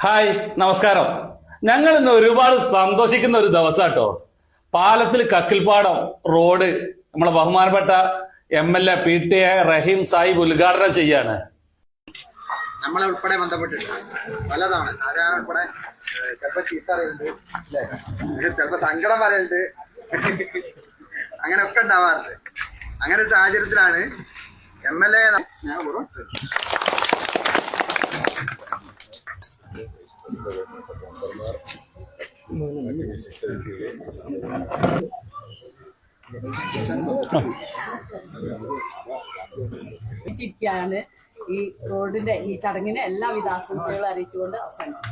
Hi, നമസ്കാരം. ഞങ്ങൾ ഇന്ന് ഒരുപാട് സന്തോഷിക്കുന്ന ഒരു ദിവസം കേട്ടോ. പാലത്തിൽ കക്കിൽപ്പാടം റോഡ് നമ്മളെ ബഹുമാനപ്പെട്ട MLA PT റഹീം സാഹിബ് ഉദ്ഘാടനം ചെയ്യാണ്. നമ്മളെ ഉൾപ്പെടെ ബന്ധപ്പെട്ടിട്ടുണ്ട് പലതാണ്. ആരാണ് ഉൾപ്പെടെ ചിലപ്പോ ചീത്ത അറിയുന്നുണ്ട്, ചിലപ്പോ സങ്കടം പറയുന്നുണ്ട്, അങ്ങനെയൊക്കെ ഉണ്ടാവാറുണ്ട്. അങ്ങനെ ഒരു സാഹചര്യത്തിലാണ് MLA ാണ് ഈ റോഡിന്റെ ഈ ചടങ്ങിന് എല്ലാവിധ ആശംസകളും അറിയിച്ചുകൊണ്ട് അവസാനിക്കും.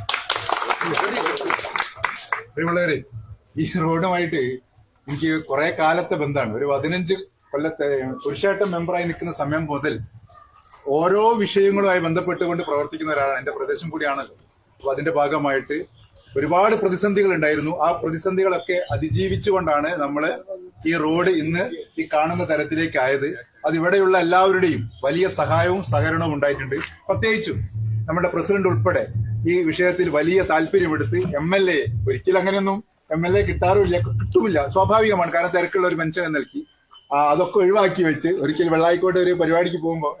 ഈ റോഡുമായിട്ട് എനിക്ക് കുറെ കാലത്തെ ബന്ധമാണ്. ഒരു 15 കൊല്ലത്തെ പുരുഷാട്ടം മെമ്പറായി നിൽക്കുന്ന സമയം മുതൽ ഓരോ വിഷയങ്ങളുമായി ബന്ധപ്പെട്ടുകൊണ്ട് പ്രവർത്തിക്കുന്ന ഒരാളാണ്. എന്റെ പ്രദേശം കൂടിയാണല്ലോ. അപ്പൊ അതിന്റെ ഭാഗമായിട്ട് ഒരുപാട് പ്രതിസന്ധികൾ ഉണ്ടായിരുന്നു. ആ പ്രതിസന്ധികളൊക്കെ അതിജീവിച്ചുകൊണ്ടാണ് നമ്മൾ ഈ റോഡ് ഇന്ന് ഈ കാണുന്ന തരത്തിലേക്കായത്. അത് ഇവിടെയുള്ള എല്ലാവരുടെയും വലിയ സഹായവും സഹകരണവും ഉണ്ടായിട്ടുണ്ട്. പ്രത്യേകിച്ചും നമ്മുടെ പ്രസിഡന്റ് ഉൾപ്പെടെ ഈ വിഷയത്തിൽ വലിയ താല്പര്യമെടുത്ത് MLA ഒരിക്കലും അങ്ങനെയൊന്നും MLA കിട്ടുമില്ല, സ്വാഭാവികമാണ്. കാരണം തിരക്കുള്ള ഒരു മനുഷ്യനെ നൽകി അതൊക്കെ ഒഴിവാക്കി വെച്ച് ഒരിക്കൽ വെള്ളായിക്കോട്ടെ ഒരു പരിപാടിക്ക് പോകുമ്പോൾ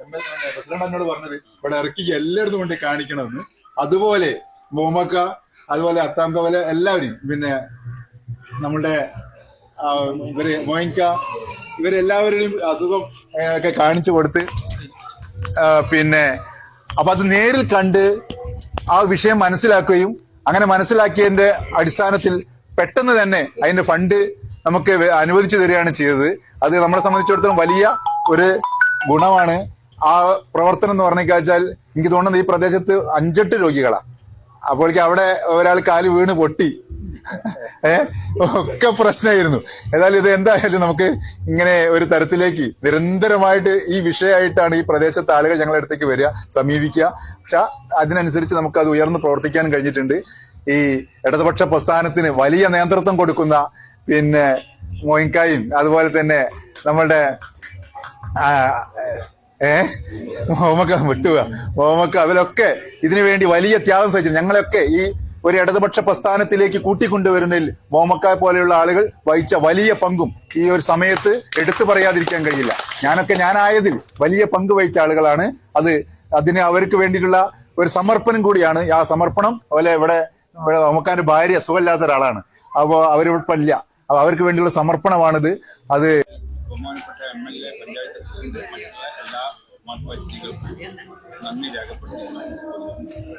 പ്രസിഡന്റ് എന്നോട് പറഞ്ഞത് ഇവിടെ ഇറക്കി എല്ലായിടത്തും കൊണ്ട് കാണിക്കണമെന്ന്. അതുപോലെ മോമക്ക, അതുപോലെ അത്താംകവല എല്ലാവരും, പിന്നെ നമ്മുടെ മോയിൻക, ഇവരെല്ലാവരുടെയും അസുഖം ഒക്കെ കാണിച്ചു കൊടുത്ത് പിന്നെ അപ്പൊ അത് നേരിൽ കണ്ട് ആ വിഷയം മനസ്സിലാക്കുകയും അങ്ങനെ മനസ്സിലാക്കിയതിന്റെ അടിസ്ഥാനത്തിൽ പെട്ടെന്ന് തന്നെ അതിന്റെ ഫണ്ട് നമുക്ക് അനുവദിച്ചു തരികയാണ് ചെയ്തത്. അത് നമ്മളെ സംബന്ധിച്ചിടത്തോളം വലിയ ഒരു ഗുണമാണ്. ആ പ്രവർത്തനം എന്ന് പറഞ്ഞാൽ എനിക്ക് തോന്നുന്നത് ഈ പ്രദേശത്ത് 5-8 രോഗികളാണ്. അപ്പോഴേക്ക് അവിടെ ഒരാൾ കാല് വീണ് പൊട്ടി, ഒക്കെ പ്രശ്നമായിരുന്നു. ഏതായാലും ഇത് എന്തായാലും നമുക്ക് ഇങ്ങനെ ഒരു തരത്തിലേക്ക് നിരന്തരമായിട്ട് ഈ വിഷയമായിട്ടാണ് ഈ പ്രദേശത്തെ ആളുകൾ ഞങ്ങളുടെ അടുത്തേക്ക് വരിക, സമീപിക്കുക. പക്ഷെ അതിനനുസരിച്ച് നമുക്ക് അത് ഉയർന്ന് പ്രവർത്തിക്കാൻ കഴിഞ്ഞിട്ടുണ്ട്. ഈ ഇടതുപക്ഷ പ്രസ്ഥാനത്തിന് വലിയ നേതൃത്വം കൊടുക്കുന്ന പിന്നെ മോയിൻകായും അതുപോലെ തന്നെ നമ്മളുടെ മോമക്ക അവരൊക്കെ ഇതിനു വേണ്ടി വലിയ ത്യാഗം സഹിച്ചു. ഞങ്ങളൊക്കെ ഈ ഒരു ഇടതുപക്ഷ പ്രസ്ഥാനത്തിലേക്ക് കൂട്ടിക്കൊണ്ടുവരുന്നതിൽ മോമക്ക പോലെയുള്ള ആളുകൾ വഹിച്ച വലിയ പങ്കും ഈ ഒരു സമയത്ത് എടുത്തു പറയാതിരിക്കാൻ കഴിയില്ല. ഞാനായതിൽ വലിയ പങ്ക് വഹിച്ച ആളുകളാണ്. അതിന് അവർക്ക് വേണ്ടിയിട്ടുള്ള ഒരു സമർപ്പണം കൂടിയാണ്. ആ സമർപ്പണം അതുപോലെ ഇവിടെ മോമക്കാന്റെ ഭാര്യ സുഖമില്ലാത്ത ഒരാളാണ്. അപ്പോ അവരില്ല, അപ്പൊ അവർക്ക് വേണ്ടിയുള്ള സമർപ്പണമാണിത്. അത് ബഹുമാനപ്പെട്ട MLA, പഞ്ചായത്ത് പ്രസിഡന്റ്, മറ്റുള്ള എല്ലാ വ്യക്തികൾക്കും നന്ദി രേഖപ്പെടുത്തുന്നു.